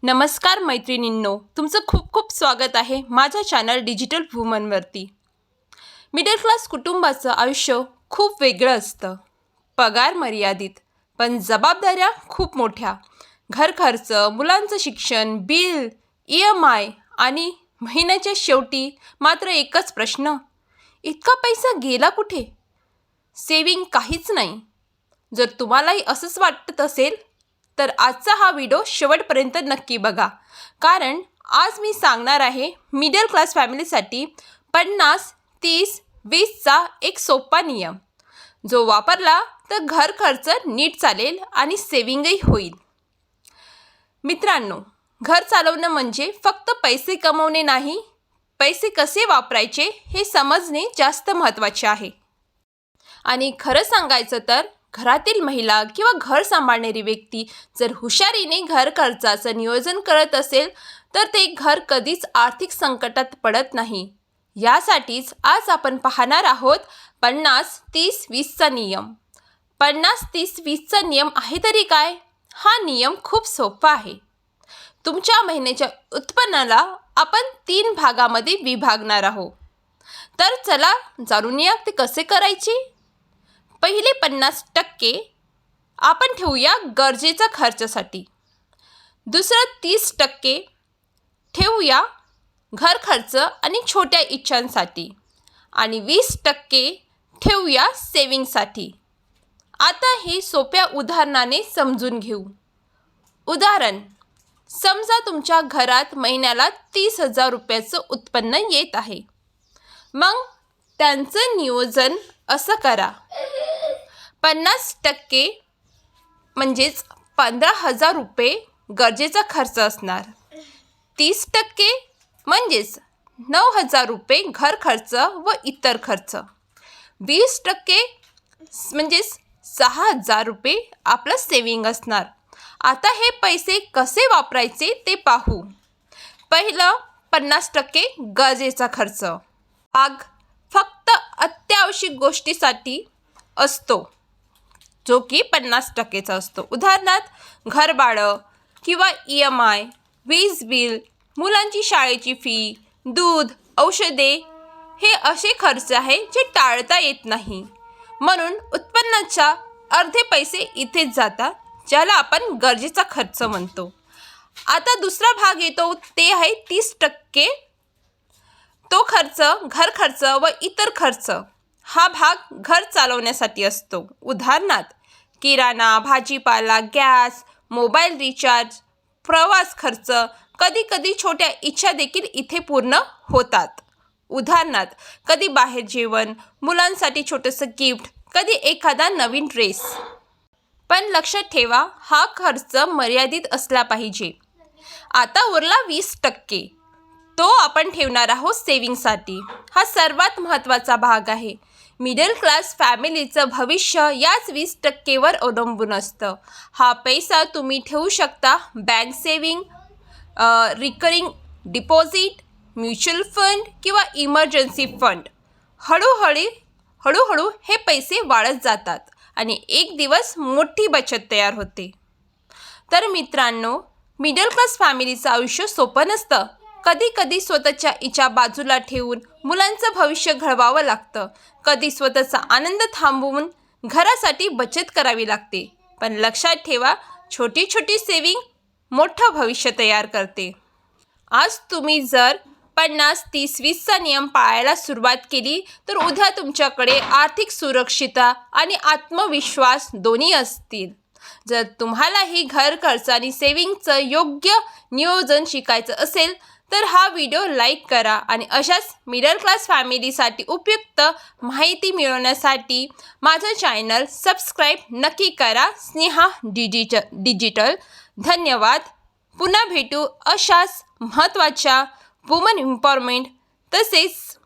नमस्कार मैत्रिणींनो, तुमचं खूप खूप स्वागत आहे माझ्या चॅनल डिजिटल वुमनवरती। मिडल क्लास कुटुंबाचं आयुष्य खूप वेगळं असतं। पगार मर्यादित, पण जबाबदाऱ्या खूप मोठ्या। घर खर्च, मुलांचं शिक्षण, बिल, EMI आणि महिन्याच्या शेवटी मात्र एकच प्रश्न, इतका पैसा गेला कुठे? सेविंग काहीच नाही। जर तुम्हालाही असंच वाटत असेल तर आजचा हा व्हिडिओ शेवटपर्यंत नक्की बघा, कारण आज मी सांगणार आहे मिडल क्लास फॅमिलीसाठी 50-30-20चा एक सोपा नियम, जो वापरला तर घर खर्च नीट चालेल आणि सेविंगही होईल। मित्रांनो, घर चालवणं म्हणजे फक्त पैसे कमवणे नाही, पैसे कसे वापरायचे हे समजणे जास्त महत्त्वाचे आहे। आणि खरं सांगायचं तर घरातील महिला किंवा घर सांभाळणारी व्यक्ती जर हुशारीने घर खर्चाचं नियोजन करत असेल तर ते घर कधीच आर्थिक संकटात पडत नाही। यासाठीच आज आपण पाहणार आहोत 50-30-20चा नियम। 50-30-20चा नियम आहे तरी काय? हा नियम खूप सोपा आहे। तुमच्या महिन्याच्या उत्पन्नाला आपण 3 भागामध्ये विभागणार आहोत। तर चला जाणून या ते कसे करायचे। पहिले 50% आपण ठेवूया गरजेच्या खर्चासाठी, दुसरं 30% ठेवूया घर खर्च आणि छोट्या इच्छांसाठी, आणि 20% ठेवूया सेविंगसाठी। आता हे सोप्या उदाहरणाने समजून घेऊ। उदाहरण, समजा तुमच्या घरात महिन्याला 30,000 रुपयाचं उत्पन्न येत आहे। मग त्यांचं नियोजन असं करा, 50% म्हणजेच 15,000 रुपये गरजेचा खर्च असणार, 30% म्हणजेच 9,000 रुपये घर खर्च व इतर खर्च, 20% म्हणजेच 6,000 रुपये आपलं सेविंग असणार। आता हे पैसे कसे वापरायचे ते पाहू। पहिलं 50% गरजेचा खर्च भाग फक्त अत्यावश्यक गोष्टीसाठी असतो, जो की 50%चा असतो। उदाहरणार्थ घरभाडं किंवा EMI, वीज बिल, मुलांची शाळेची फी, दूध, औषधे हे असे खर्च आहे जे टाळता येत नाही, म्हणून उत्पन्नाच्या अर्धे पैसे इथेच जातात, ज्याला आपण गरजेचा खर्च म्हणतो। आता दुसरा भाग येतो, ते आहे 30%। तो खर्च घर खर्च व इतर खर्च। हा भाग घर चालवण्यासाठी असतो। उदाहरणार्थ किराणा, भाजीपाला, गॅस, मोबाईल रिचार्ज, प्रवास खर्च, कधी कधी छोट्या इच्छा देखील इथे पूर्ण होतात। उदाहरणार्थ कधी बाहेर जेवण, मुलांसाठी छोटंसं गिफ्ट, कधी एखादा नवीन ड्रेस। पण लक्षात ठेवा, हा खर्च मर्यादित असला पाहिजे। आता उरला 20%, तो आपण ठेवणार आहोत सेविंगसाठी। हा सर्वात महत्त्वाचा भाग आहे। मिडल क्लास फॅमिलीचं भविष्य याच 20%वर अवलंबून असतं। हा पैसा तुम्ही ठेवू शकता bank saving, recurring deposit, mutual fund किंवा इमर्जन्सी फंड। हळूहळू हे पैसे वाढत जातात आणि एक दिवस मोठी बचत तयार होते। तर मित्रांनो, मिडल क्लास फॅमिलीचं आयुष्य सोपं नसतं। कधी कधी स्वतःच्या इच्छा बाजूला ठेवून मुलांचं भविष्य घडवावं लागतं, कधी स्वतःचा आनंद थांबवून घरासाठी बचत करावी लागते। पण लक्षात ठेवा, छोटी छोटी सेविंग मोठं भविष्य तयार करते। आज तुम्ही जर 50-30-20चा नियम पाळायला सुरुवात केली तर उद्या तुमच्याकडे आर्थिक सुरक्षितता आणि आत्मविश्वास दोन्ही असतील। जर तुम्हालाही घर खर्च आणि सेविंगचं योग्य नियोजन शिकायचं असेल तर हा व्हिडिओ लाईक करा, आणि अशाच मिडल क्लास फॅमिलीसाठी उपयुक्त माहिती मिळवण्यासाठी माझं चॅनल सबस्क्राईब नक्की करा। स्नेहा डिजिटल। धन्यवाद। पुन्हा भेटू अशाच महत्त्वाच्या वुमन एम्पॉवरमेंट तसेच